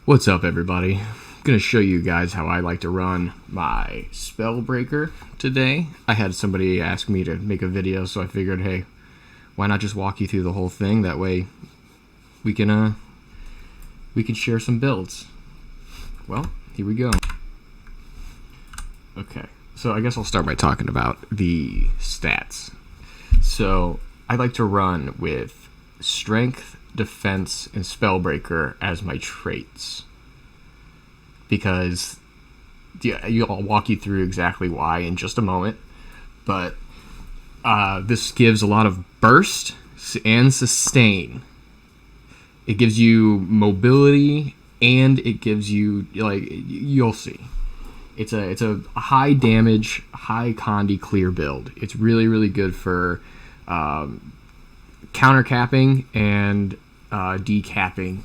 What's up, everybody? I'm going to show you guys how I like to run my Spellbreaker today. I had somebody ask me to make a video, so I figured, hey, why not just walk you through the whole thing? That way we can share some builds. Well, here we go. Okay, so I guess I'll start by talking about the stats. So I like to run with strength, defense, and Spellbreaker as my traits, because I'll walk you through exactly why in just a moment. But this gives a lot of burst and sustain. It gives you mobility, and it gives you, like, you'll see. It's a high damage, high condi clear build. It's really good for counter capping and decapping.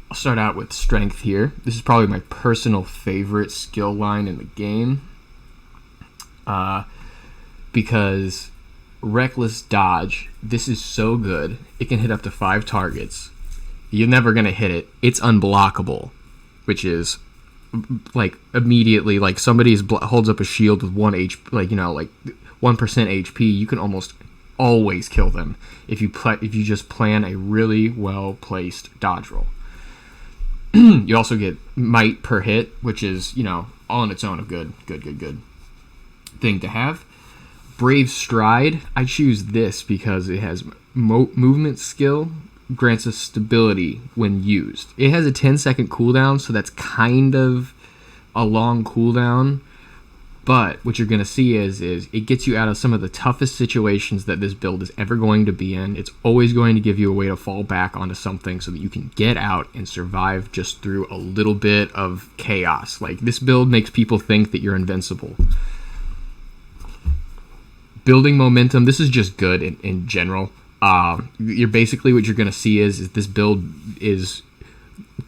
I'll start out with strength here. This is probably my personal favorite skill line in the game, because reckless dodge, this is so good. It can hit up to 5 targets. You're never gonna hit it. It's unblockable, which is like immediately, like somebody holds up a shield with 1 HP, like 1% HP. You can almost always kill them if you just plan a really well placed dodge roll. You also get might per hit, which is, all on its own a good thing to have. Brave stride, I choose this because it has movement skill, grants us stability when used. It has a 10-second cooldown, so that's kind of a long cooldown. But what you're going to see is it gets you out of some of the toughest situations that this build is ever going to be in. It's always going to give you a way to fall back onto something so that you can get out and survive just through a little bit of chaos. Like, this build makes people think that you're invincible. Building momentum, this is just good in general. You're basically, what you're going to see is this build is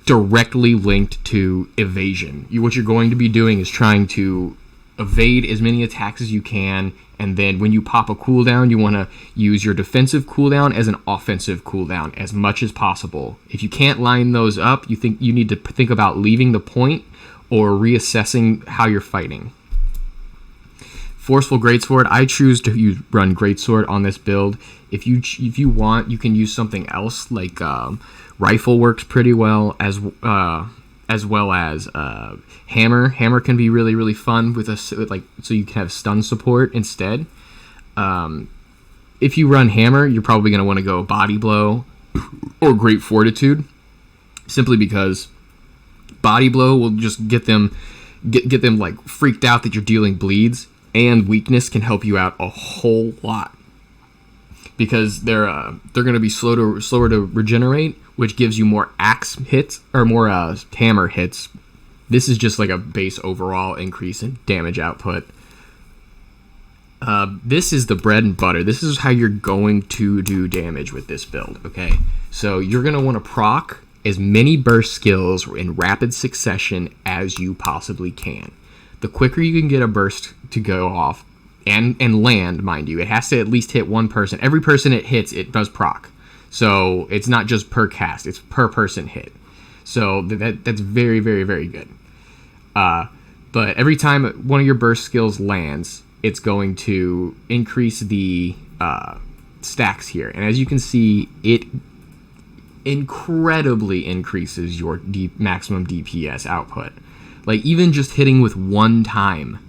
directly linked to evasion. What you're going to be doing is trying to evade as many attacks as you can, and then when you pop a cooldown, you want to use your defensive cooldown as an offensive cooldown as much as possible. If you can't line those up, you need to think about leaving the point or reassessing how you're fighting. Forceful Greatsword, I choose to run Greatsword on this build. If you want, you can use something else, like Rifle works pretty well, as well as Hammer. Hammer can be really fun so you can have stun support instead. If you run Hammer, you're probably going to want to go Body Blow or Great Fortitude, simply because Body Blow will just get them like freaked out that you're dealing bleeds, and Weakness can help you out a whole lot, because they're going to be slower to regenerate, which gives you more axe hits or more hammer hits. This is just like a base overall increase in damage output. This is the bread and butter. This is how you're going to do damage with this build, okay? So you're going to want to proc as many burst skills in rapid succession as you possibly can. The quicker you can get a burst to go off and land, mind you, it has to at least hit one person. Every person it hits, it does proc. So it's not just per cast, it's per person hit. So that's very good. But every time one of your burst skills lands, it's going to increase the stacks here. And as you can see, it incredibly increases your maximum DPS output. Like, even just hitting with one time.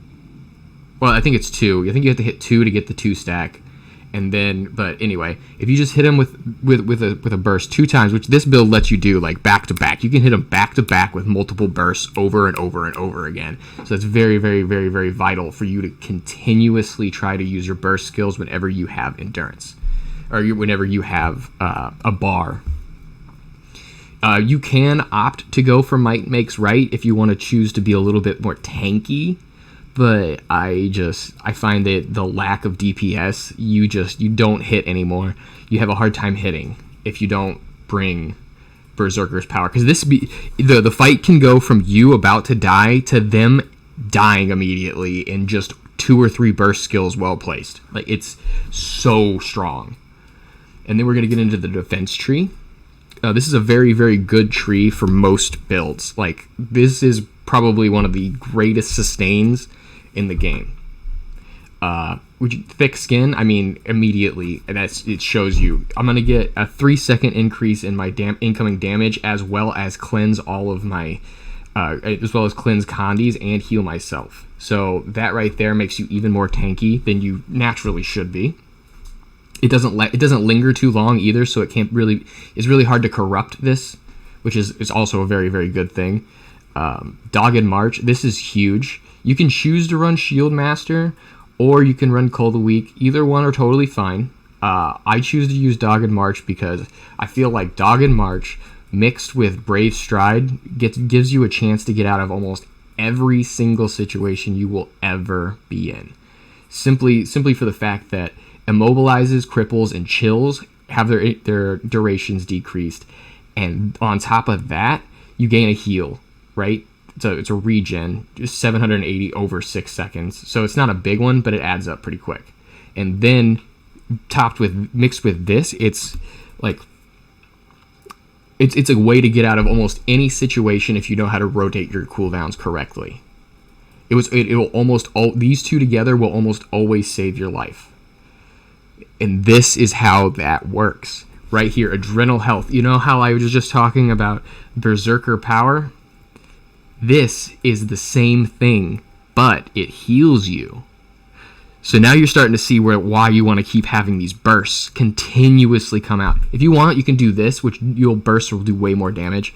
Well, I think it's 2. I think you have to hit 2 to get the 2 stack. And then, but anyway, if you just hit him with a burst 2 times, which this build lets you do, like, back to back, you can hit him back to back with multiple bursts over and over again. So that's very vital for you to continuously try to use your burst skills whenever you have endurance, or whenever you have a bar. You can opt to go for Might Makes Right if you want to choose to be a little bit more tanky. But I find that the lack of DPS, you don't hit anymore. You have a hard time hitting if you don't bring Berserker's power, because the fight can go from you about to die to them dying immediately in just 2 or 3 burst skills well placed. Like, it's so strong. And then we're gonna get into the defense tree. This is a very, very good tree for most builds. Like, this is probably one of the greatest sustains in the game. Thick skin, I mean, immediately, it shows you. I'm going to get a 3-second increase in my incoming damage, as well as cleanse all of my, as well as cleanse condies and heal myself. So that right there makes you even more tanky than you naturally should be. It doesn't linger too long either, so it's really hard to corrupt this, which is also a very, very good thing. Dogged March, this is huge. You can choose to run Shield Master, or you can run Cull the Weak. Either one are totally fine. I choose to use Dogged March because I feel like Dogged March mixed with Brave Stride gives you a chance to get out of almost every single situation you will ever be in. Simply for the fact that immobilizes, cripples, and chills have their durations decreased. And on top of that, you gain a heal, right? It's a regen, just 780 over 6 seconds. So it's not a big one, but it adds up pretty quick. And then mixed with this, it's like it's a way to get out of almost any situation if you know how to rotate your cooldowns correctly. These two together will almost always save your life. And this is how that works. Right here, Adrenal Health. You know how I was just talking about Berserker Power? This is the same thing, but it heals you. So now you're starting to see why you want to keep having these bursts continuously come out. If you want, you can do this, which your bursts will do way more damage.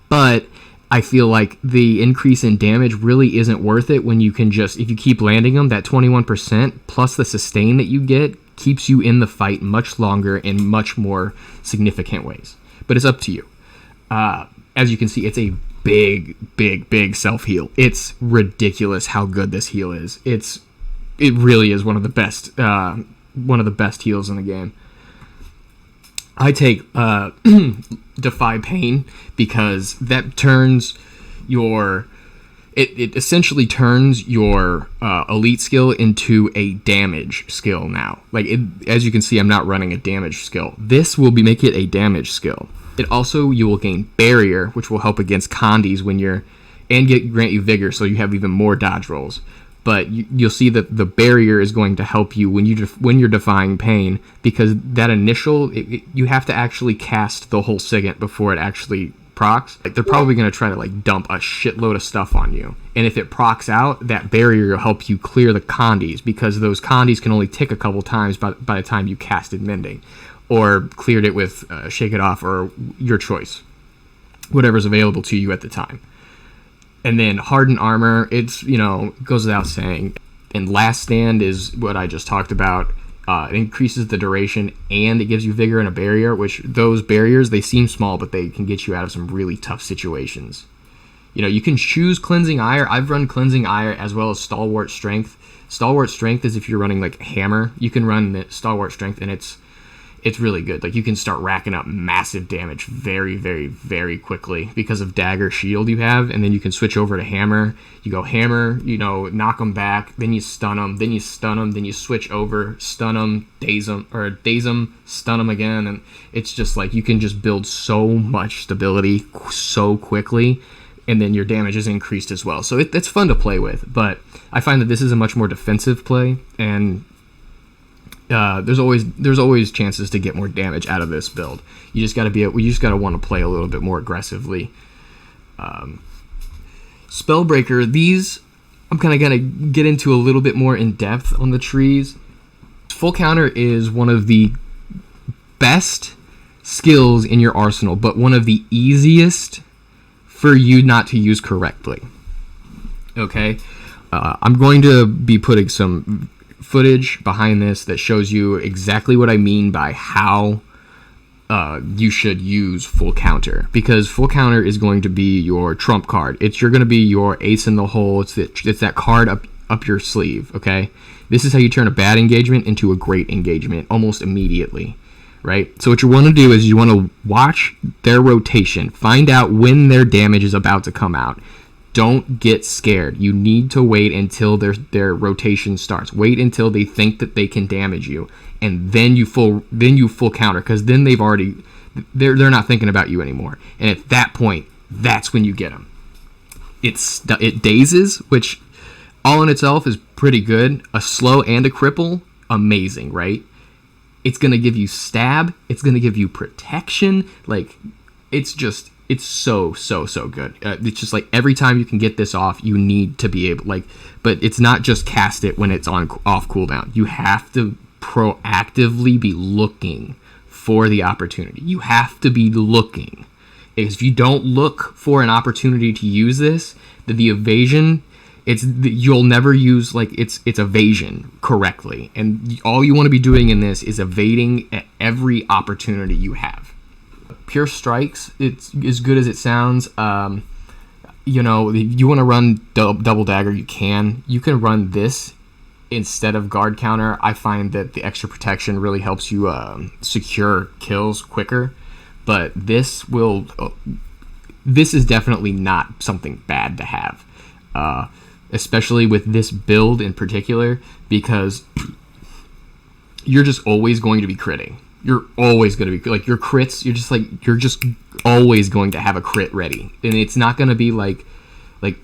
But I feel like the increase in damage really isn't worth it when you can if you keep landing them, that 21% plus the sustain that you get keeps you in the fight much longer in much more significant ways. But it's up to you. As you can see, it's a big self-heal. It's ridiculous how good this heal is. It really is one of the best heals in the game. I take Defy Pain because that turns it essentially turns your elite skill into a damage skill now. Like, as you can see, I'm not running a damage skill. This will make it a damage skill. You will gain Barrier, which will help against condies grant you Vigor, so you have even more dodge rolls. But you'll see that the Barrier is going to help you when you're defying pain, because that initial, you have to actually cast the whole SIGINT before it actually procs. Like, they're probably going to try to dump a shitload of stuff on you. And if it procs out, that Barrier will help you clear the condies, because those condies can only tick a couple times by the time you casted Mending. Or cleared it with Shake It Off, or your choice. Whatever's available to you at the time. And then Hardened Armor, goes without saying. And Last Stand is what I just talked about. It increases the duration, and it gives you Vigor and a Barrier, which those barriers, they seem small, but they can get you out of some really tough situations. You can choose Cleansing Ire. I've run Cleansing Ire as well as Stalwart Strength. Stalwart Strength is if you're running Hammer. You can run the Stalwart Strength, and it's really good. Like, you can start racking up massive damage very, very, very quickly because of Dagger Shield you have, and then you can switch over to Hammer. You go Hammer, knock them back, then you stun them, then you switch over, stun them, daze them, stun them again, and it's just like you can just build so much stability so quickly, and then your damage is increased as well. So it's fun to play with, but I find that this is a much more defensive play, and there's always chances to get more damage out of this build. You just gotta want to play a little bit more aggressively. Spellbreaker, these I'm kind of gonna get into a little bit more in depth on the trees. Full counter is one of the best skills in your arsenal, but one of the easiest for you not to use correctly. Okay, I'm going to be putting some footage behind this that shows you exactly what I mean by how you should use full counter, because full counter is going to be your trump card. You're going to be your ace in the hole. It's that card up your sleeve. Okay, this is how you turn a bad engagement into a great engagement almost immediately, right? So what you want to do is you want to watch their rotation, find out when their damage is about to come out. Don't get scared. You need to wait until their rotation starts. Wait until they think that they can damage you, and then you full counter, because then they've already they're not thinking about you anymore. And at that point, that's when you get them. It dazes, which all in itself is pretty good. A slow and a cripple, amazing, right? It's gonna give you stab. It's gonna give you protection. Like, it's so good. It's just like every time you can get this off, you need to be able, like, but it's not just cast it when it's off cooldown. You have to proactively be looking for the opportunity. You have to be looking. If you don't look for an opportunity to use this, the evasion, you'll never use, like, it's evasion correctly. And all you want to be doing in this is evading at every opportunity you have. Pure strikes, it's as good as it sounds. You know, if you want to run double dagger, you can run this instead of guard counter. I find that the extra protection really helps you secure kills quicker. But this is definitely not something bad to have, especially with this build in particular, because you're just always going to be critting. You're always going to be, like, your crits, you're just always going to have a crit ready. And it's not going to be like,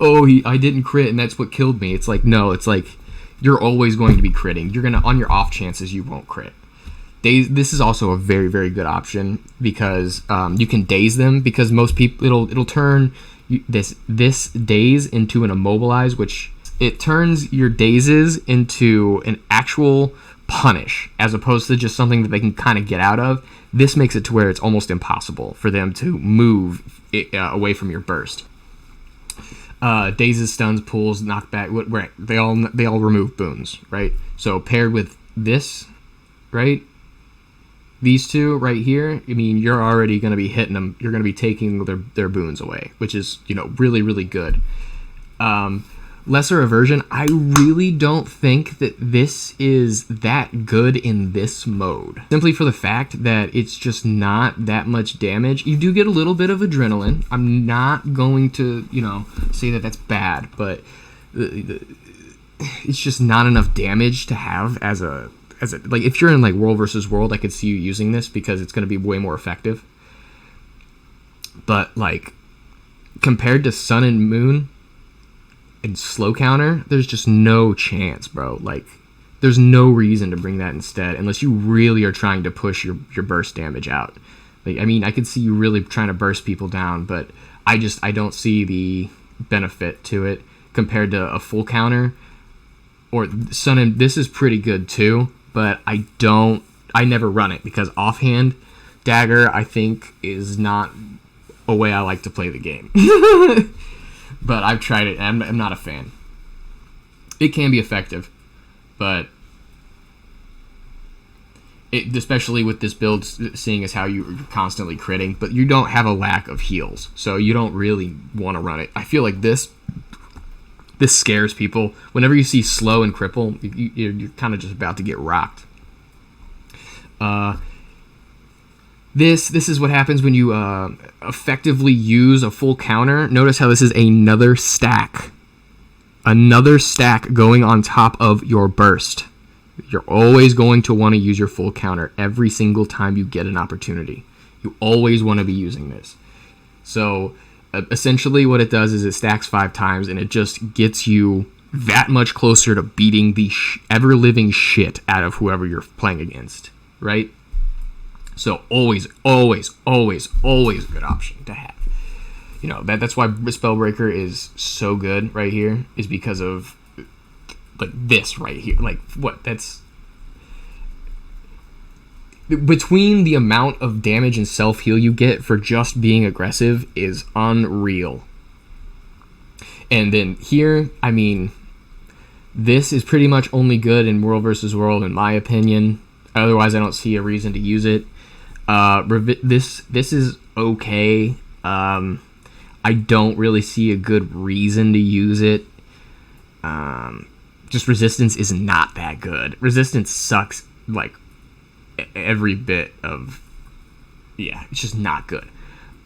oh, I didn't crit and that's what killed me. It's like, no, it's like you're always going to be critting. You're going to, on your off chances, you won't crit. This is also a very, very good option because you can daze them, because most people, it'll turn this daze into an immobilize, which it turns your dazes into an actual punish as opposed to just something that they can kind of get out of. This makes it to where it's almost impossible for them to move away from your burst. Dazes, stuns, pulls, knockback, right? They all remove boons, right? So paired with this, right? These two right here, I mean, you're already going to be hitting them. You're going to be taking their boons away, which is, you know, really, really good. Lesser aversion, I really don't think that this is that good in this mode. Simply for the fact that it's just not that much damage. You do get a little bit of adrenaline. I'm not going to, you know, say that that's bad, but it's just not enough damage to have as a like, if you're in like World versus World, I could see you using this because it's going to be way more effective. But like compared to Sun and Moon and slow counter, there's just no chance, bro. Like, there's no reason to bring that instead unless you really are trying to push your burst damage out. Like, I mean, I could see you really trying to burst people down, but I don't see the benefit to it compared to a full counter or Sun and this is pretty good too. But I never run it because offhand dagger, I think, is not a way I like to play the game. But I've tried it, and I'm not a fan. It can be effective, but especially with this build, seeing as how you're constantly critting, but you don't have a lack of heals, so you don't really want to run it. I feel like this scares people. Whenever you see slow and cripple, you're kind of just about to get rocked. This is what happens when you effectively use a full counter. Notice how this is another stack. Another stack going on top of your burst. You're always going to want to use your full counter every single time you get an opportunity. You always want to be using this. So essentially what it does is it stacks 5 times and it just gets you that much closer to beating the ever-living shit out of whoever you're playing against, right? So always a good option to have. You know, that's why Spellbreaker is so good right here, is because of like this right here. Like, what? That's between the amount of damage and self-heal you get for just being aggressive is unreal. And then here, I mean, this is pretty much only good in World versus World, in my opinion. Otherwise, I don't see a reason to use it. This is okay. I don't really see a good reason to use it. Just resistance is not that good. Resistance sucks, like, every bit of, yeah, it's just not good.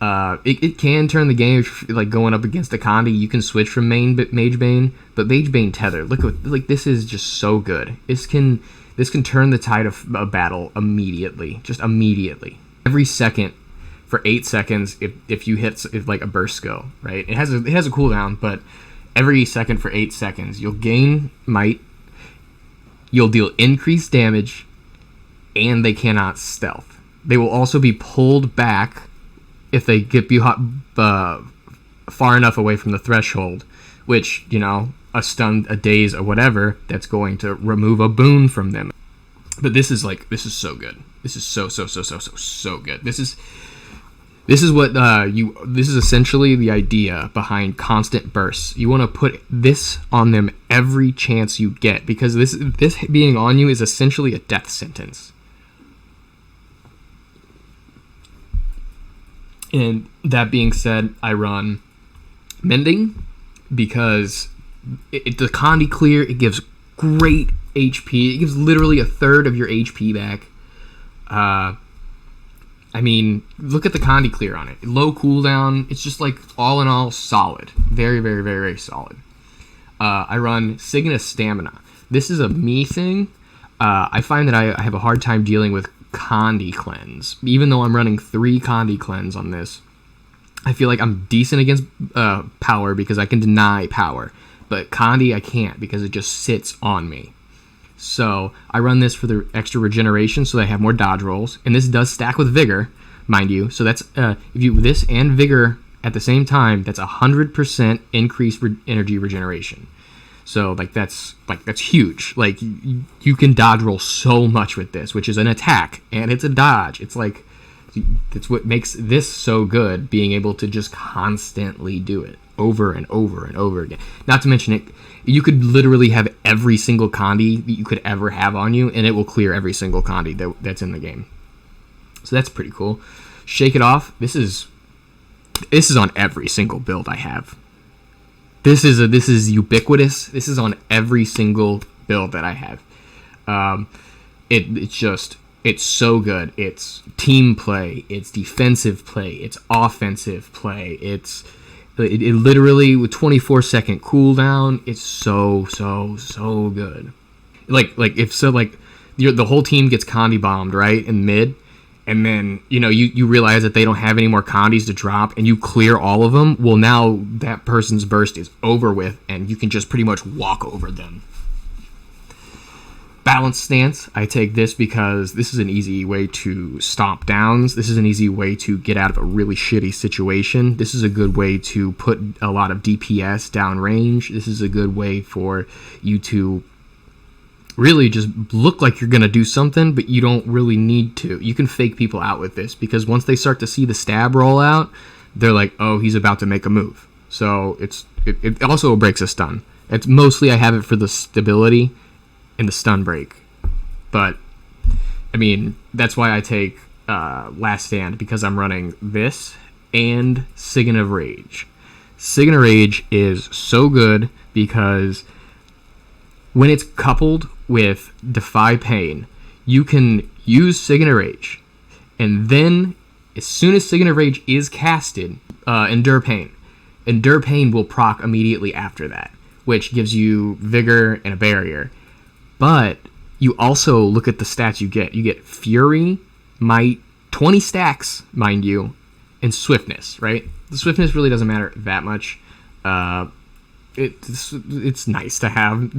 It can turn the game, like going up against a Condi. You can switch from Mage Bane, but Mage Bane Tether, look at, like, this is just so good. This can turn the tide of a battle immediately, just immediately. Every second for 8 seconds if you hit like a burst skill, right? It has a cooldown, but every second for 8 seconds, you'll gain might, you'll deal increased damage, and they cannot stealth. They will also be pulled back if they get you far enough away from the threshold, which, you know, a stun, a daze, or whatever, that's going to remove a boon from them. But this is so good. This is so good. This is essentially the idea behind constant bursts. You want to put this on them every chance you get, because this being on you is essentially a death sentence. And that being said, I run Mending because the Condi clear, it gives great HP. It gives literally a third of your HP back. I mean, look at the Condi clear on it. Low cooldown. It's just like all in all solid. Very, very, very, very solid. I run Signa Stamina. This is a me thing. I find that I have a hard time dealing with Condi cleanse. Even though I'm running 3 Condi cleanse on this, I feel like I'm decent against power because I can deny power. But Condi I can't because it just sits on me. So I run this for the extra regeneration so that I have more dodge rolls. And this does stack with Vigor, mind you. So that's if you this and Vigor at the same time, that's 100% increased energy regeneration. So that's huge. Like you can dodge roll so much with this, which is an attack and it's a dodge. It's like it's what makes this so good, being able to just constantly do it over and over and over again. Not to mention it, you could literally have every single Condi that you could ever have on you, and it will clear every single Condi that's in the game. So that's pretty cool. Shake It Off. This is on every single build I have. This is ubiquitous. This is on every single build that I have. It's so good. It's team play. It's defensive play. It's offensive play. It literally, with 24-second cooldown, it's so good. Like the whole team gets Condi bombed, right, in mid, and then you realize that they don't have any more Condis to drop, and you clear all of them. Well, now that person's burst is over with, and you can just pretty much walk over them. Balanced Stance. I take this because this is an easy way to stomp downs. This is an easy way to get out of a really shitty situation. This is a good way to put a lot of DPS down range. This is a good way for you to really just look like you're going to do something, but you don't really need to. You can fake people out with this, because once they start to see the stab roll out, they're like, oh, he's about to make a move. So it also breaks a stun. It's mostly I have it for the stability and the stun break. But, I mean, that's why I take Last Stand, because I'm running this and Sign of Rage. Sign of Rage is so good because when it's coupled with Defy Pain, you can use Sign of Rage, and then as soon as Sign of Rage is casted, Endure Pain. Endure Pain will proc immediately after that, which gives you Vigor and a barrier. But you also look at the stats you get. You get Fury, Might, 20 stacks, mind you, and Swiftness, right? The Swiftness really doesn't matter that much. It's nice to have,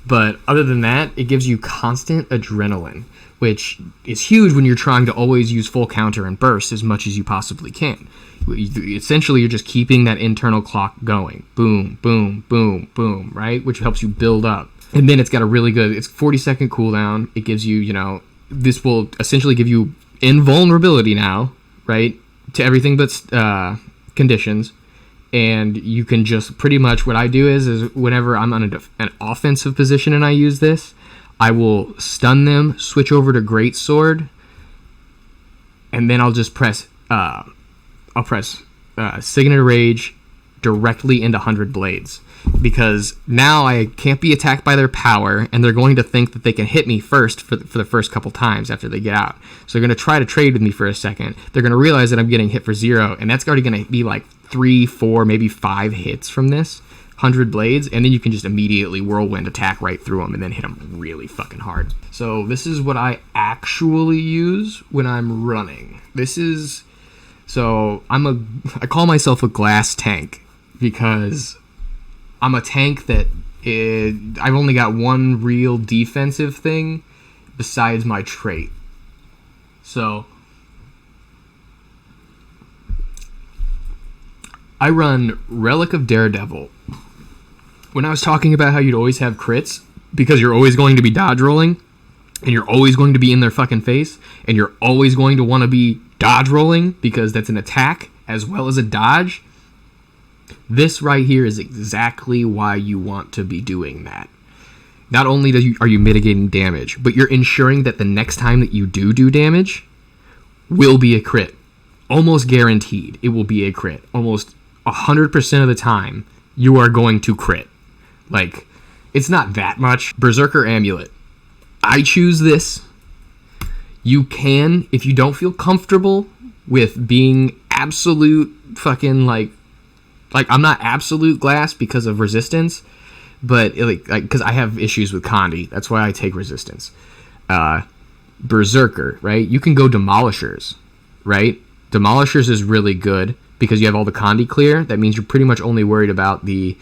but other than that, it gives you constant adrenaline, which is huge when you're trying to always use full counter and burst as much as you possibly can. Essentially, you're just keeping that internal clock going. Boom, boom, boom, boom, right? Which helps you build up. And then it's got a really good, it's 40-second cooldown. It gives you, this will essentially give you invulnerability now, right, to everything but conditions. And you can just pretty much, what I do is whenever I'm on an offensive position and I use this, I will stun them, switch over to Greatsword, and then I'll just press Signet Rage directly into 100 Blades. Because now I can't be attacked by their power, and they're going to think that they can hit me first for the first couple times after they get out. So they're going to try to trade with me for a second. They're going to realize that I'm getting hit for 0, and that's already going to be like 3, 4, maybe 5 hits from this 100 Blades, and then you can just immediately whirlwind attack right through them and then hit them really fucking hard. So this is what I actually use when I'm running. This is So I call myself a glass tank because I'm a tank that I've only got one real defensive thing besides my trait. So I run Relic of Daredevil. When I was talking about how you'd always have crits because you're always going to be dodge rolling and you're always going to be in their fucking face and you're always going to want to be dodge rolling because that's an attack as well as a dodge, this right here is exactly why you want to be doing that. Not only are you mitigating damage, but you're ensuring that the next time that you do damage will be a crit. Almost guaranteed it will be a crit. Almost 100% of the time, you are going to crit. Like, it's not that much. Berserker Amulet. I choose this. You can, if you don't feel comfortable with being absolute fucking, like I'm not absolute glass because of resistance, but because I have issues with Condi. That's why I take resistance. Berserker, right? You can go Demolishers, right? Demolishers is really good because you have all the Condi clear. That means you're pretty much only worried about the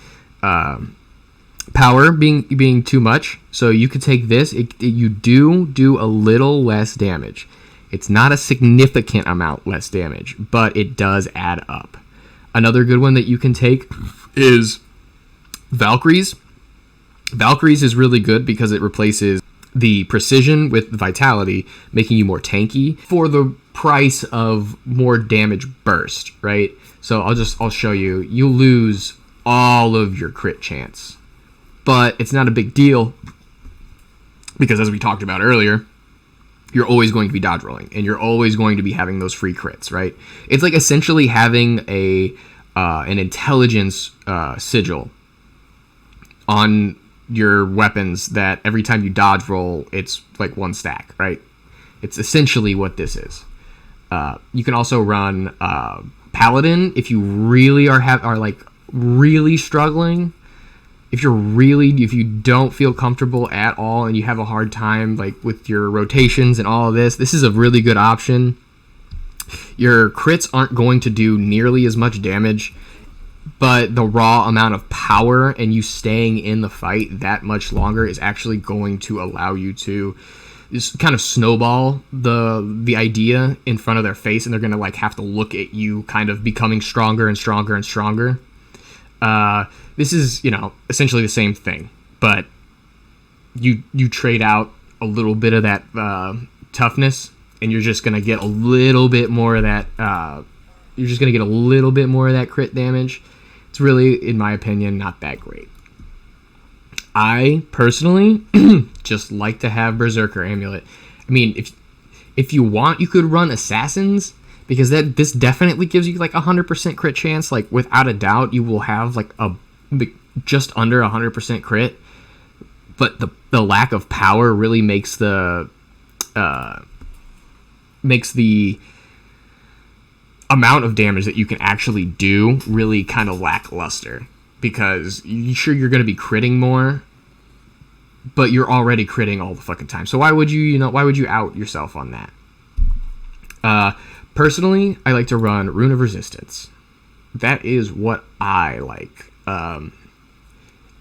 power being too much. So you could take this. You do a little less damage. It's not a significant amount less damage, but it does add up. Another good one that you can take is Valkyries. Valkyries is really good because it replaces the precision with vitality, making you more tanky for the price of more damage burst, right? So I'll show you. You lose all of your crit chance, but it's not a big deal because, as we talked about earlier, you're always going to be dodge rolling and you're always going to be having those free crits, right? It's like essentially having an intelligence sigil on your weapons that every time you dodge roll, it's like one stack, right? It's essentially what this is. You can also run Paladin if you really are like really struggling. If you don't feel comfortable at all and you have a hard time like with your rotations and all of this is a really good option. Your crits aren't going to do nearly as much damage, but the raw amount of power and you staying in the fight that much longer is actually going to allow you to just kind of snowball the idea in front of their face, and they're going to like have to look at you kind of becoming stronger and stronger and stronger. This is, essentially the same thing, but you trade out a little bit of that toughness, and you're just going to get a little bit more of that. You're just going to get a little bit more of that crit damage. It's really, in my opinion, not that great. I personally just like to have Berserker Amulet. I mean, if you want, you could run Assassins, because this definitely gives you like 100% crit chance. Like without a doubt, you will have like just under 100% crit. But the lack of power really makes the amount of damage that you can actually do really kind of lackluster, because you're going to be critting more, but you're already critting all the fucking time. So why would you out yourself on that? Personally, I like to run Rune of Resistance. That is what I like.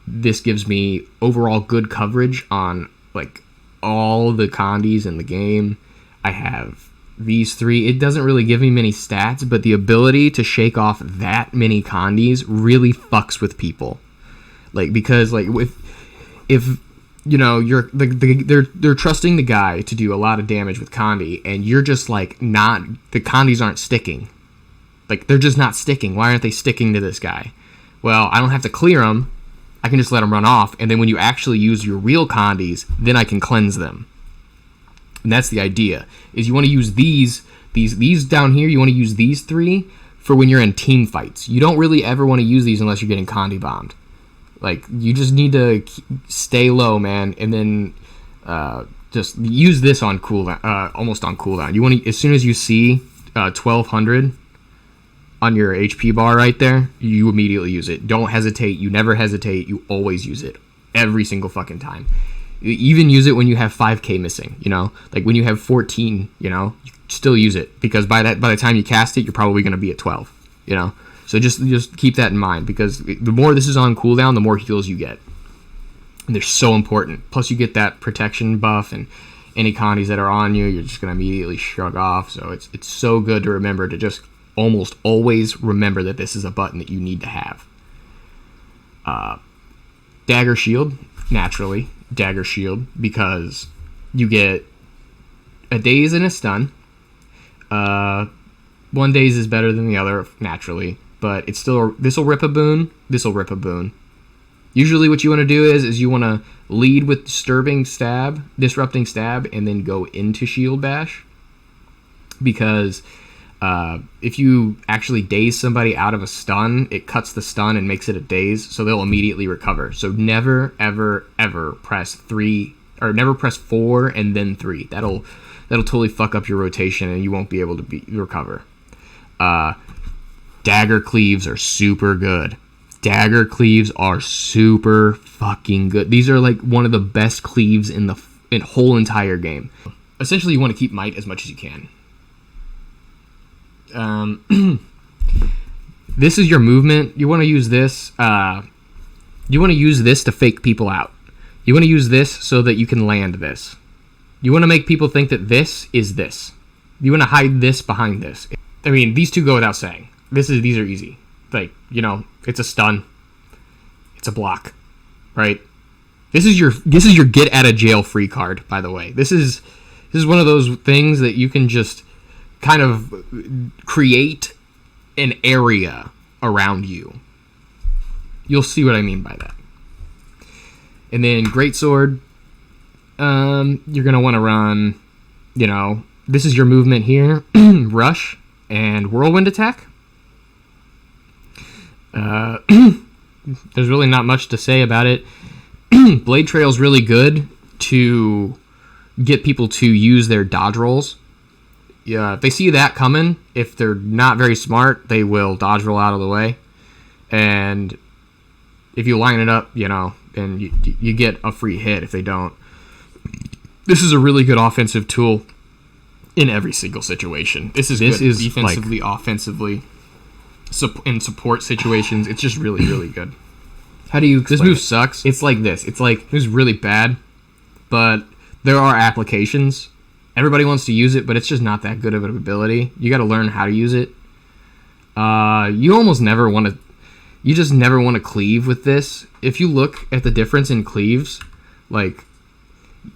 This gives me overall good coverage on like all the Condis in the game. I have these three. It doesn't really give me many stats, but the ability to shake off that many Condis really fucks with people. Like, because like if you're they're trusting the guy to do a lot of damage with Condi, and you're just like the Condis aren't sticking. Like, they're just not sticking. Why aren't they sticking to this guy? Well, I don't have to clear them. I can just let them run off, and then when you actually use your real Condis, then I can cleanse them. And that's the idea, is you want to use these down here, you want to use these three for when you're in team fights. You don't really ever want to use these unless you're getting Condi bombed. Like, you just need to stay low, man, and then just use this on cooldown, almost on cooldown. You want to, as soon as you see 1200 on your HP bar right there, you immediately use it. Don't hesitate. You never hesitate. You always use it every single fucking time. You even use it when you have 5k missing, you know? Like when you have 14, you know, you still use it, because by the time you cast it, you're probably going to be at 12, you know? So just keep that in mind, because the more this is on cooldown, the more heals you get. And they're so important. Plus you get that protection buff, and any condies that are on you, you're just going to immediately shrug off. So it's so good to remember to just almost always remember that this is a button that you need to have. Dagger shield, naturally. Dagger shield, because you get a daze and a stun. One daze is better than the other, naturally, but it's still, this will rip a boon, this will rip a boon. Usually what you want to do is you want to lead with disrupting stab, and then go into shield bash, because if you actually daze somebody out of a stun, it cuts the stun and makes it a daze, so they'll immediately recover. So never, ever, ever press 3, or never press 4 and then 3. That'll totally fuck up your rotation, and you won't be able to recover. Dagger cleaves are super good. Dagger cleaves are super fucking good. These are like one of the best cleaves in the whole entire game. Essentially, you want to keep might as much as you can. This is your movement. You want to use this. You want to use this to fake people out. You want to use this so that you can land this. You want to make people think that this is this. You want to hide this behind this. I mean, these two go without saying. These are easy. Like, you know, it's a stun. It's a block, right? This is your get out of jail free card, by the way. This is one of those things that you can just kind of create an area around you. You'll see what I mean by that. And then greatsword, you're gonna want to run, you know, this is your movement here, rush and whirlwind attack. There's really not much to say about it. Blade Trail's really good to get people to use their dodge rolls. Yeah, if they see that coming, if they're not very smart, they will dodge roll out of the way. And if you line it up, you know, and you get a free hit if they don't. This is a really good offensive tool in every single situation. This is defensively, like, offensively, in support situations. It's just really, really good. How do you explain this move? Sucks. It's like this. It's like, this is really bad, but there are applications. Everybody wants to use it, but it's just not that good of an ability. You got to learn how to use it. You almost never want to. You just never want to cleave with this. If you look at the difference in cleaves, like,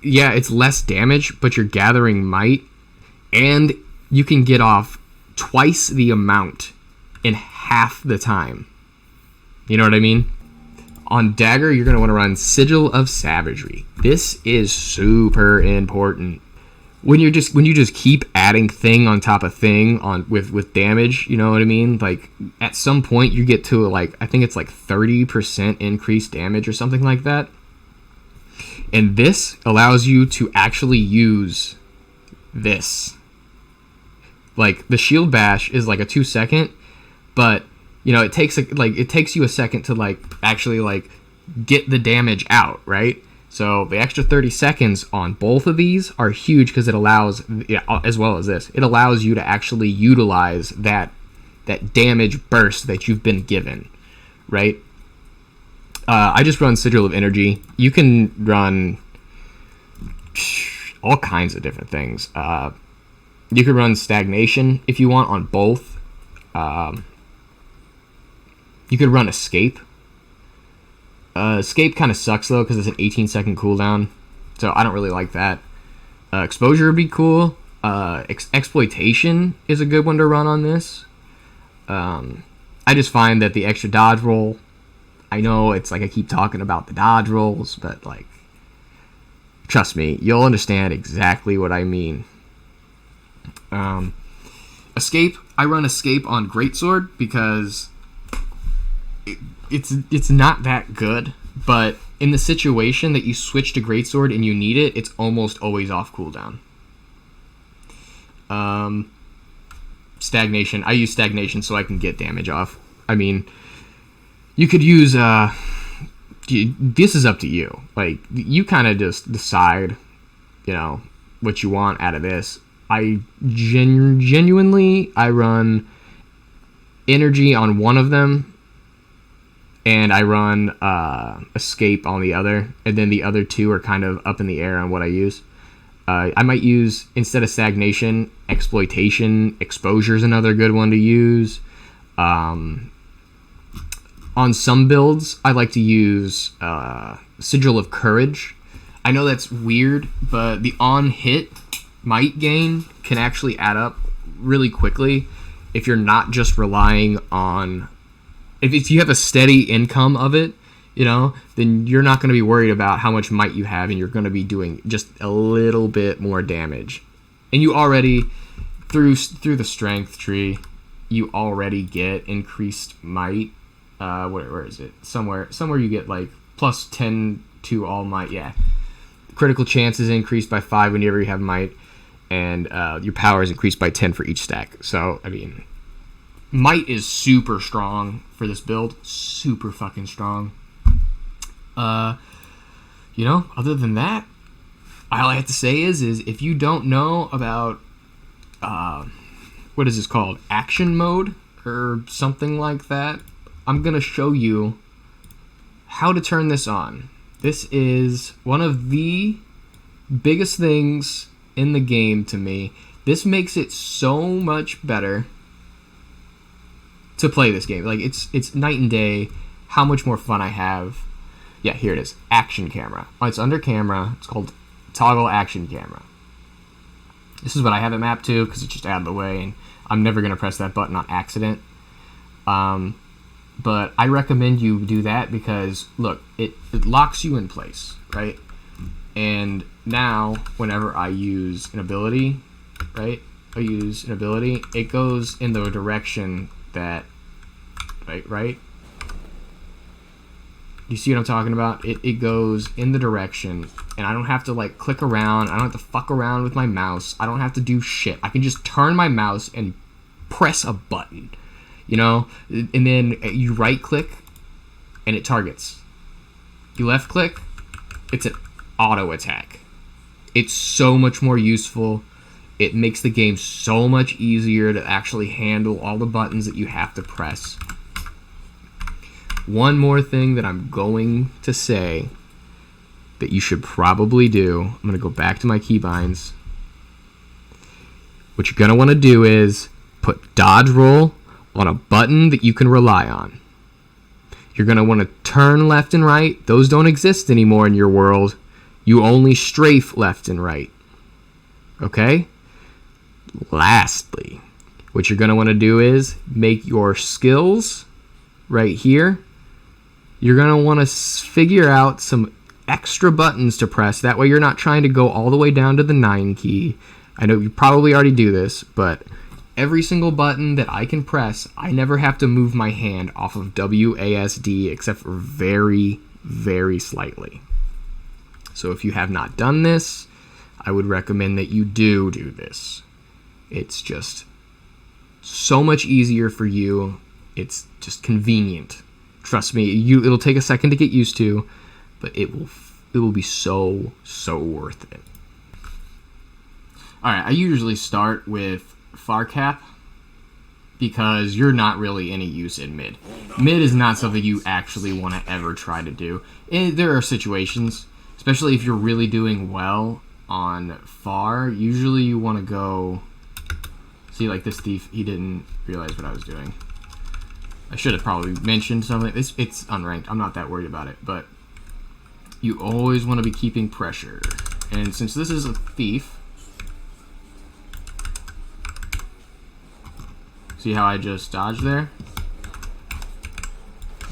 yeah, it's less damage, but you're gathering might, and you can get off twice the amount in half the time. You know what I mean? On Dagger, you're going to want to run Sigil of Savagery. This is super important. When you just keep adding thing on top of thing with damage, you know what I mean? Like, at some point you get to, like, I think it's like 30% increased damage or something like that. And this allows you to actually use this. Like, the shield bash is like a 2-second, but you know, it takes you a second to, like, actually, like, get the damage out, right? So the extra 30 seconds on both of these are huge, because it allows, as well as this, it allows you to actually utilize that damage burst that you've been given, right? I just run Sigil of Energy. You can run all kinds of different things. You could run Stagnation if you want on both. You could run Escape. Escape kind of sucks, though, because it's an 18-second cooldown, so I don't really like that. Exposure would be cool. Exploitation is a good one to run on this. I just find that the extra dodge roll, I know it's like I keep talking about the dodge rolls, but, like, trust me, you'll understand exactly what I mean. Escape, I run Escape on Greatsword because it's not that good, but in the situation that you switch to Greatsword and you need it, it's almost always off cooldown. Stagnation, I use Stagnation so I can get damage off. I mean, you could use this is up to you. Like, you kind of just decide, what you want out of this. I genuinely, I run energy on one of them, and I run escape on the other, and then the other two are kind of up in the air on what I use. I might use, instead of stagnation, exploitation. Exposure is another good one to use. On some builds, I like to use Sigil of Courage. I know that's weird, but the on-hit might gain can actually add up really quickly if you're not just relying on... If you have a steady income of it, then you're not going to be worried about how much might you have, and you're going to be doing just a little bit more damage. And you already, through the strength tree, you already get increased might. Where is it? Somewhere you get like plus 10 to all might. Yeah, critical chance is increased by 5 whenever you have might, and your power is increased by 10 for each stack. So I mean, might is super strong for this build. Super fucking strong. Other than that, all I have to say is if you don't know about what is this called, action mode or something like that, I'm gonna show you how to turn this on. This is one of the biggest things in the game to me. This makes it so much better to play this game. Like, it's night and day how much more fun I have. Yeah, here it is. Action camera. It's under camera. It's called toggle action camera. This is what I have it mapped to because it's just out of the way, and I'm never going to press that button on accident. But I recommend you do that because, look, it locks you in place, right? And now, whenever I use an ability, right? It goes in the direction that, right? You see what I'm talking about? It goes in the direction, and I don't have to like click around. I don't have to fuck around with my mouse. I don't have to do shit. I can just turn my mouse and press a button, and then you right click and it targets. You left click, it's an auto attack. It's so much more useful. It makes the game so much easier to actually handle all the buttons that you have to press. One more thing that I'm going to say that you should probably do. I'm going to go back to my keybinds. What you're going to want to do is put dodge roll on a button that you can rely on. You're going to want to turn left and right. Those don't exist anymore in your world. You only strafe left and right. Okay? Lastly, what you're going to want to do is make your skills right here. You're going to want to figure out some extra buttons to press. That way you're not trying to go all the way down to the 9 key. I know you probably already do this, but every single button that I can press, I never have to move my hand off of WASD except for very, very slightly. So if you have not done this, I would recommend that you do this. It's just so much easier for you. It's just convenient. Trust me, it'll take a second to get used to, but it will be so worth it. All right, I usually start with far cap because you're not really any use in mid. Mid is not something you actually want to ever try to do. There are situations, especially if you're really doing well on far, usually you want to go... See, like this thief, he didn't realize what I was doing. I should have probably mentioned something. It's unranked. I'm not that worried about it, but you always want to be keeping pressure. And since this is a thief, see how I just dodged there?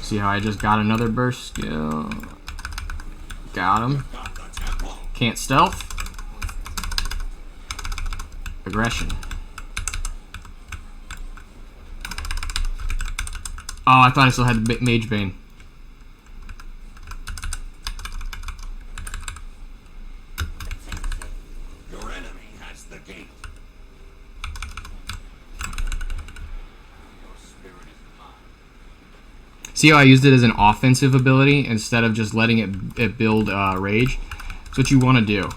See how I just got another burst skill? Got him. Can't stealth. Aggression. Oh, I thought I still had the Mage Bane. Your enemy has the gate. Your spirit is mine. See how I used it as an offensive ability instead of just letting it build rage? That's what you want to do.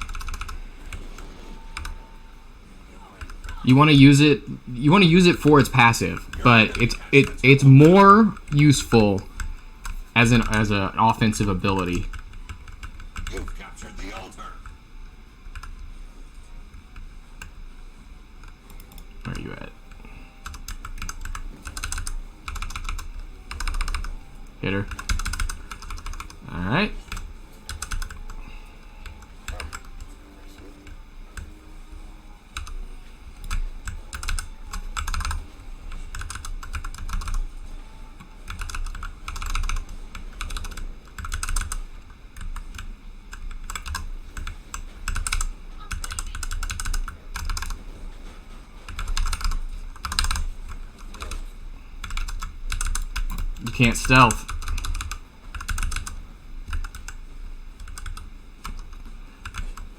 You want to use it. You want to use it for its passive, but it's more useful as an offensive ability. You've captured the altar. Where are you at? Hit her. All right. You can't stealth.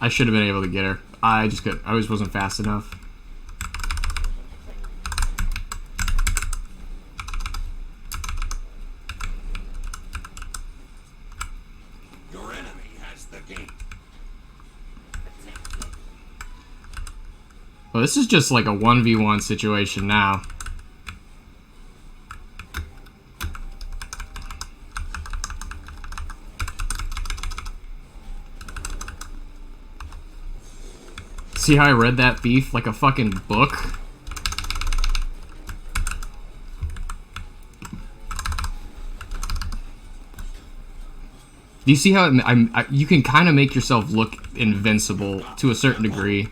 I should have been able to get her. I just wasn't fast enough. Your enemy has the gate. Well, this is just like a 1v1 situation now. See how I read that thief like a fucking book? Do you see how you can kind of make yourself look invincible to a certain degree?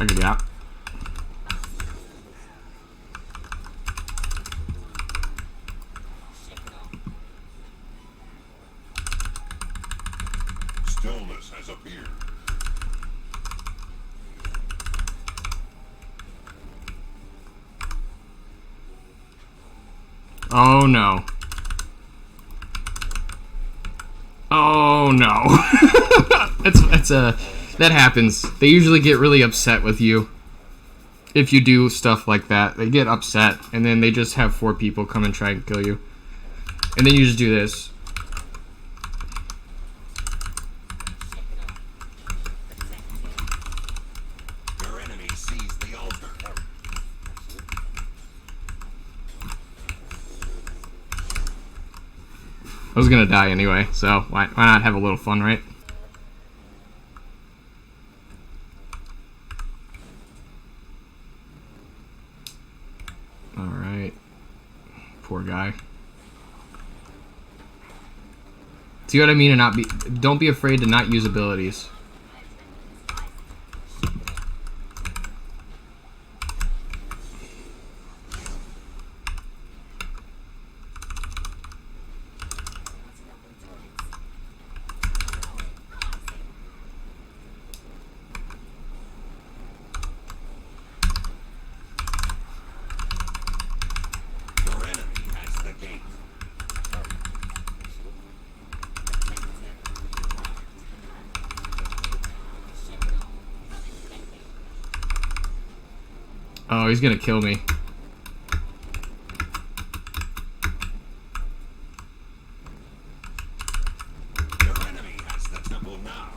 I could do that. Stillness has appeared. Oh no. Oh no. That happens. They usually get really upset with you if you do stuff like that. They get upset and then they just have 4 people come and try and kill you. And then you just do this. Your enemy sees the altar. I was gonna die anyway, so why not have a little fun, right? Alright. Poor guy. See what I mean? Don't be afraid to not use abilities. Your enemy has the gate. Oh, he's gonna kill me. Your enemy has the temple now.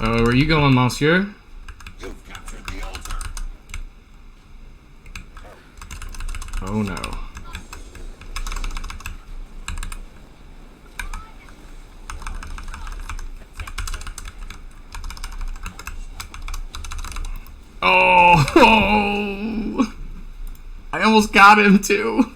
Oh, where you going, monsieur? You've captured the altar. Oh no. Oh! I almost got him too.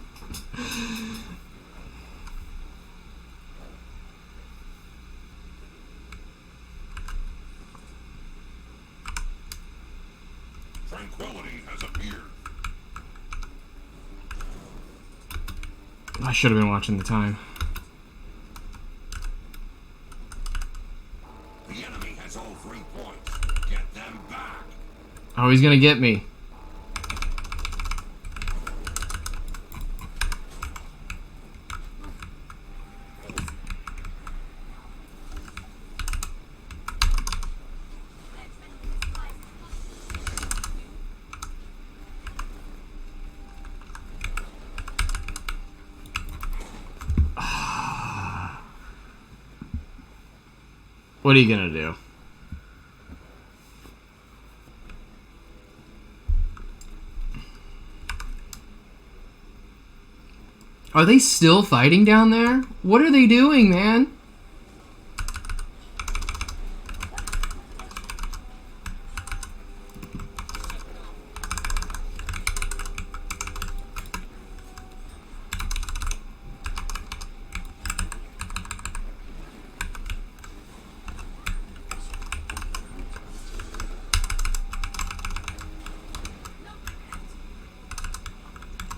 tranquility has appeared. I should have been watching the time. The enemy has all 3 points. Get them back. Oh, he's gonna get me. What are you gonna do? Are they still fighting down there? What are they doing, man?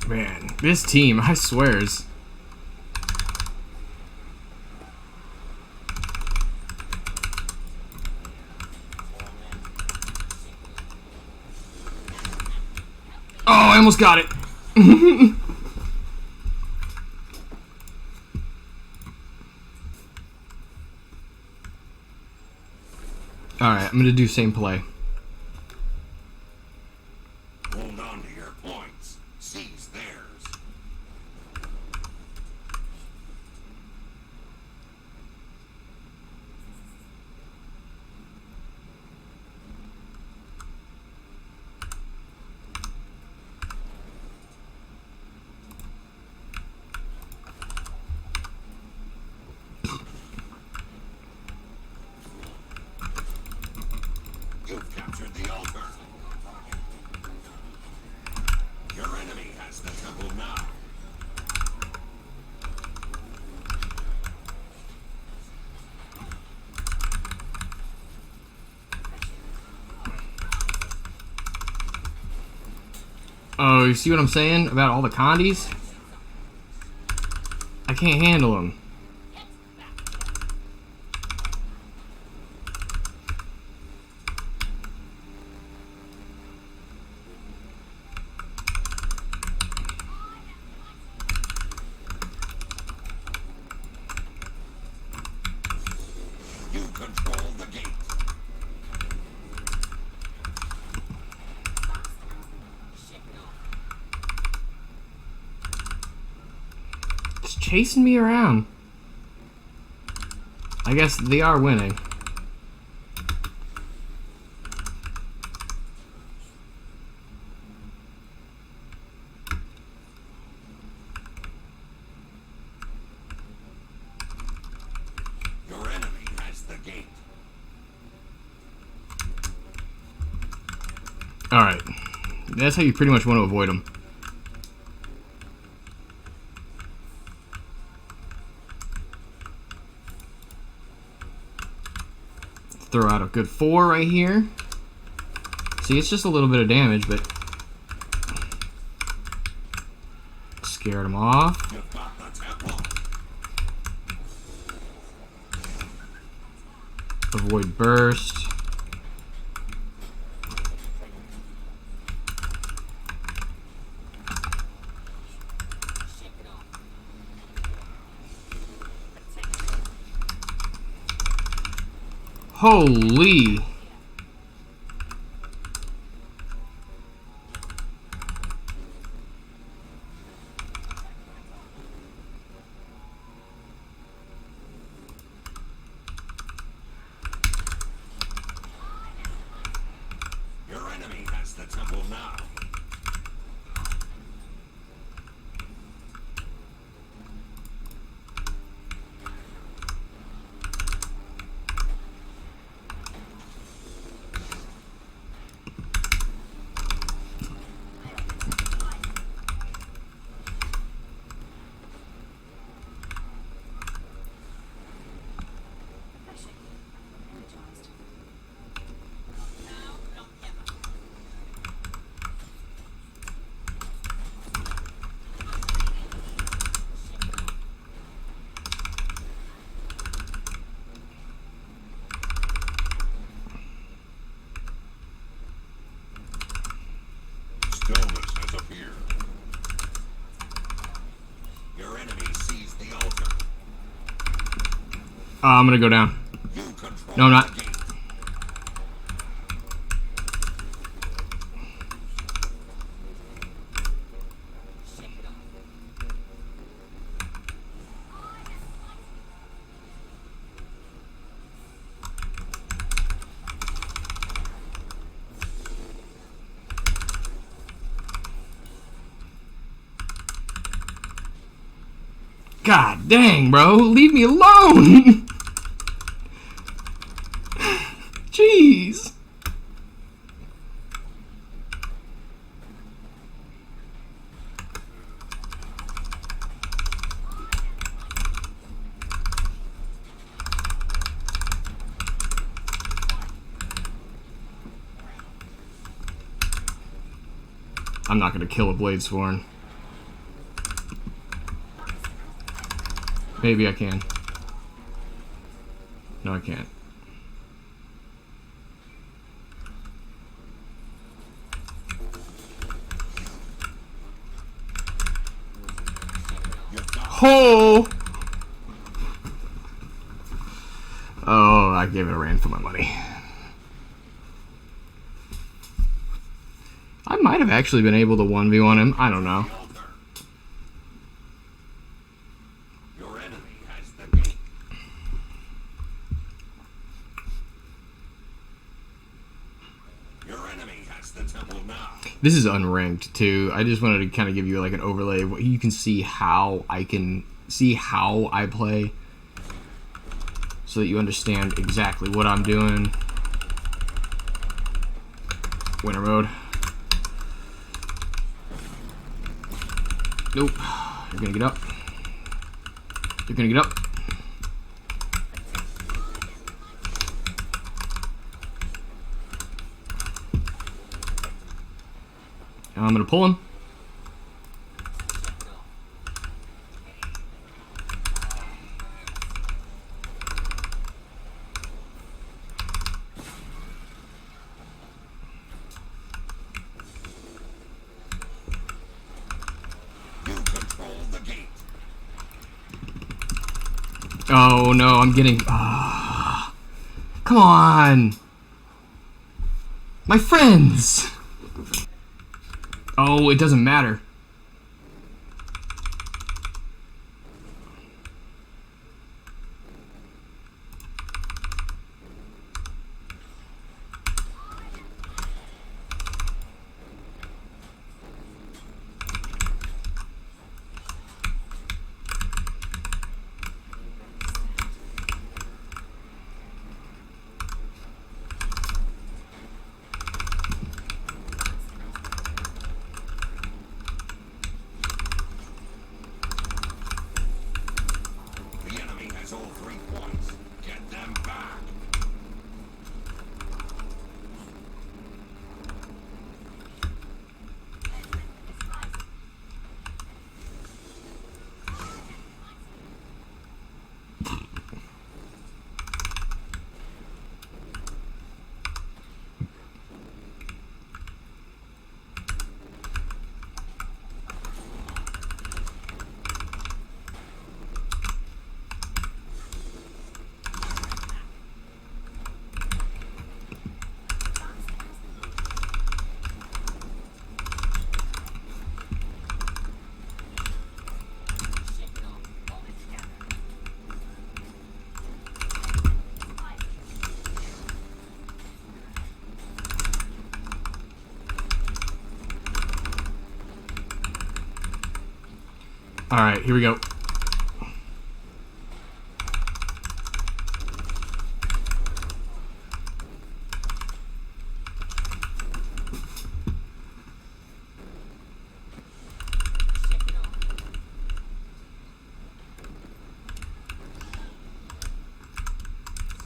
Man, this team, I swears. Oh, I almost got it. Alright, I'm gonna do same play. Hold on to your points. Seize theirs. You've captured the altar. Your enemy has the temple now. Oh, you see what I'm saying about all the condies? I can't handle them. You control the gate. Just chasing me around. I guess they are winning. Your enemy has the gate. Alright. That's how you pretty much want to avoid them. Throw out a good 4 right here. See, it's just a little bit of damage, but scared him off. You've got the temple. Avoid burst. Holy. Your enemy has the temple now. here. Your enemy sees the altar. I'm gonna go down. You control No, I'm not. the gate. God dang, bro. Leave me alone. Jeez. I'm not gonna kill a blade thorn. Maybe I can. No, I can't. Oh! Oh, I gave it a ran for my money. I might have actually been able to 1v1 him. I don't know. Your enemy has the gate. Your enemy has the temple now. This is unranked too. I just wanted to kind of give you like an overlay of what you can see how I play, so that you understand exactly what I'm doing. Winter mode. Nope. You're gonna get up. You're gonna get up. And I'm gonna pull him. You control the gate. Oh no, I'm getting. Come on, my friends. Oh, it doesn't matter. The enemy has all 3 points. Get them back. All right, here we go.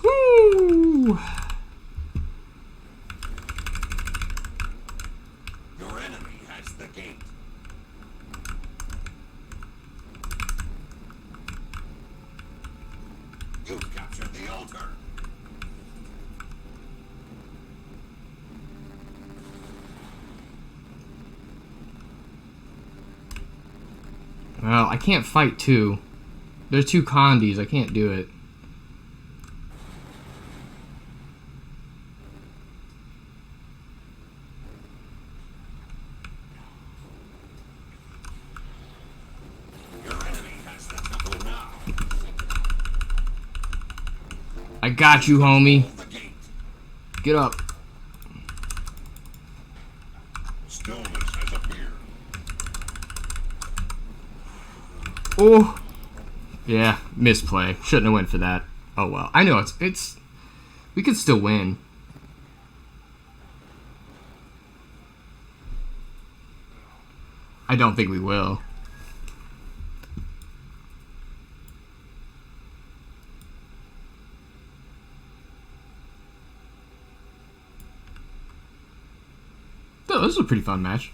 Woo! Your enemy has the gate. You've captured the altar. Well, I can't fight two. There's two Condis. I can't do it. I got you, homie. Get up. Stillness has appeared. Oh. Yeah, misplay. Shouldn't have went for that. Oh well. I know it's we could still win. I don't think we will. Oh, this was a pretty fun match.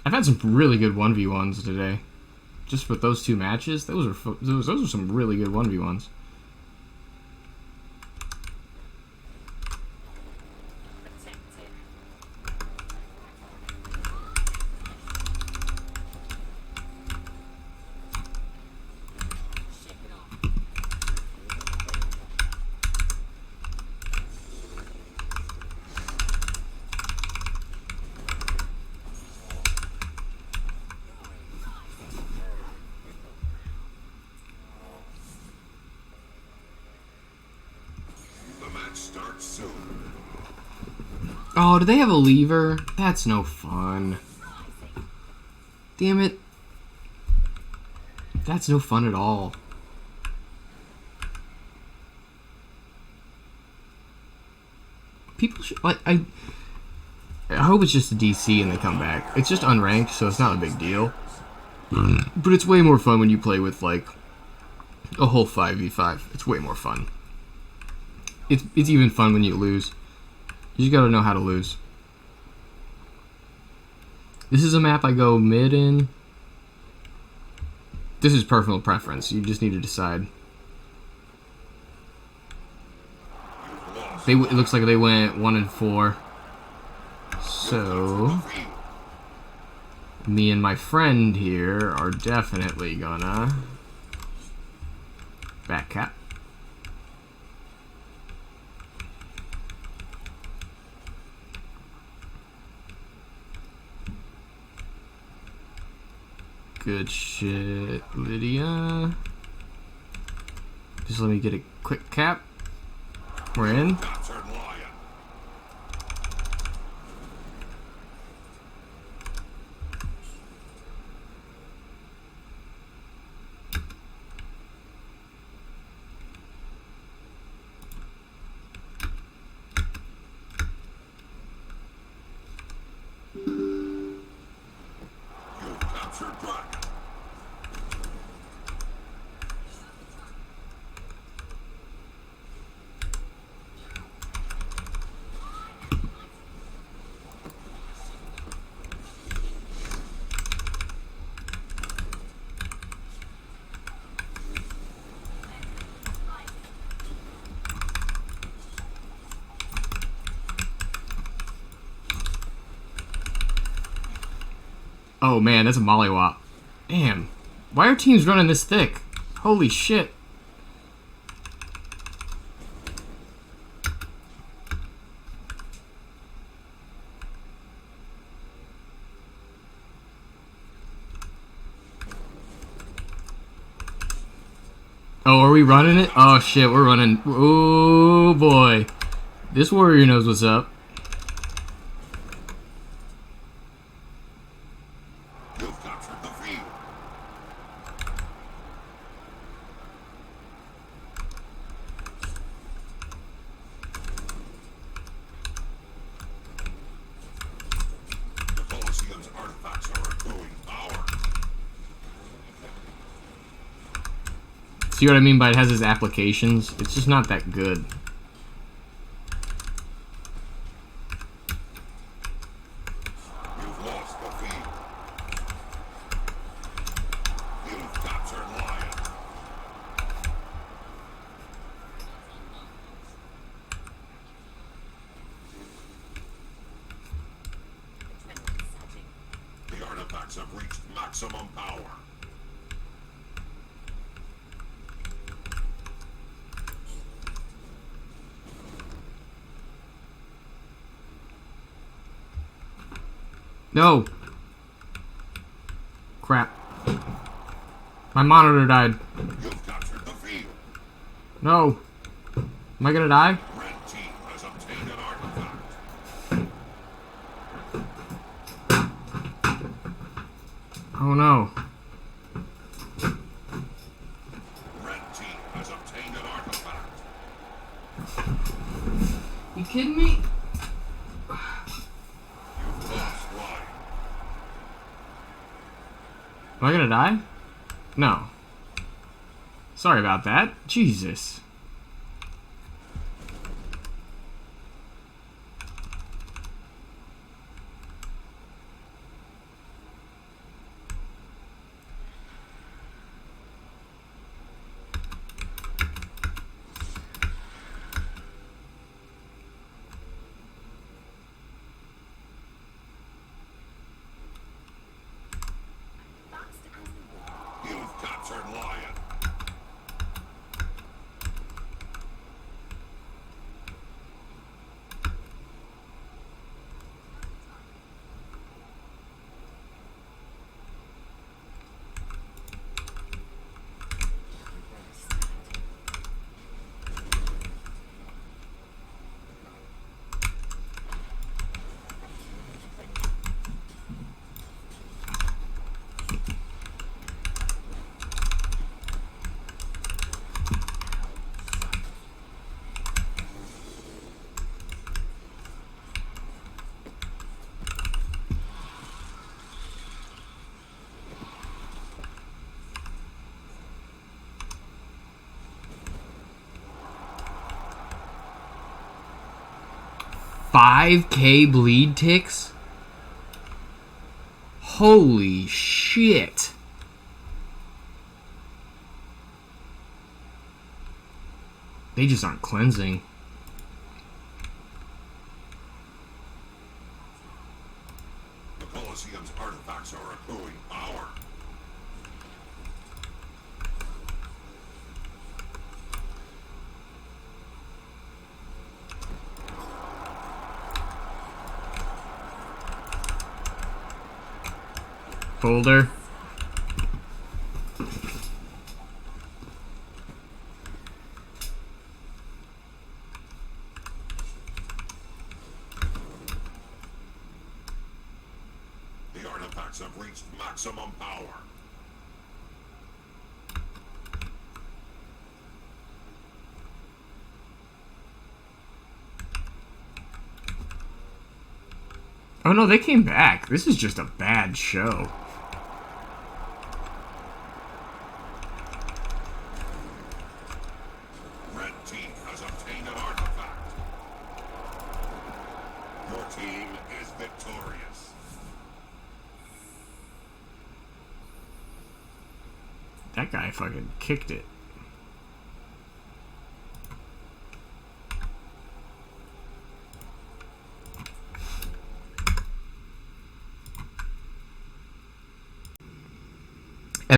I've had some really good 1v1s today. Just with those two matches, those are some really good 1v1s. Starts soon. Oh, do they have a lever? That's no fun. Damn it. That's no fun at all. People should, like, I hope it's just a DC and they come back. It's just unranked, so it's not a big deal. But it's way more fun when you play with, like, a whole 5v5. It's way more fun. It's even fun when you lose. You just gotta know how to lose. This is a map I go mid in. This is personal preference. You just need to decide. It looks like they went 1 and 4. So me and my friend here are definitely gonna back cap. Good shit, Lydia. Just let me get a quick cap. We're in. Oh man, that's a mollywop. Damn. Why are teams running this thick? Holy shit. Oh, are we running it? Oh shit, we're running. Oh boy. This warrior knows what's up. See what I mean by it has its applications? It's just not that good. You've lost the feed. You've captured Lion. The artifacts have reached maximum power. No. Crap. My monitor died. You've captured the field. No. Am I gonna die? Red team has obtained an artifact. Oh no. Red team has obtained an artifact. You kidding me? You've lost life. Am I gonna die? No. Sorry about that. Jesus. You've captured lion. $5K bleed ticks? Holy shit. They just aren't cleansing. The Colosseum's artifacts are accruing power. Folder. The artifacts have reached maximum power. Oh no, they came back. This is just a bad show. Red team has obtained an artifact. Your team is victorious. That guy fucking kicked it.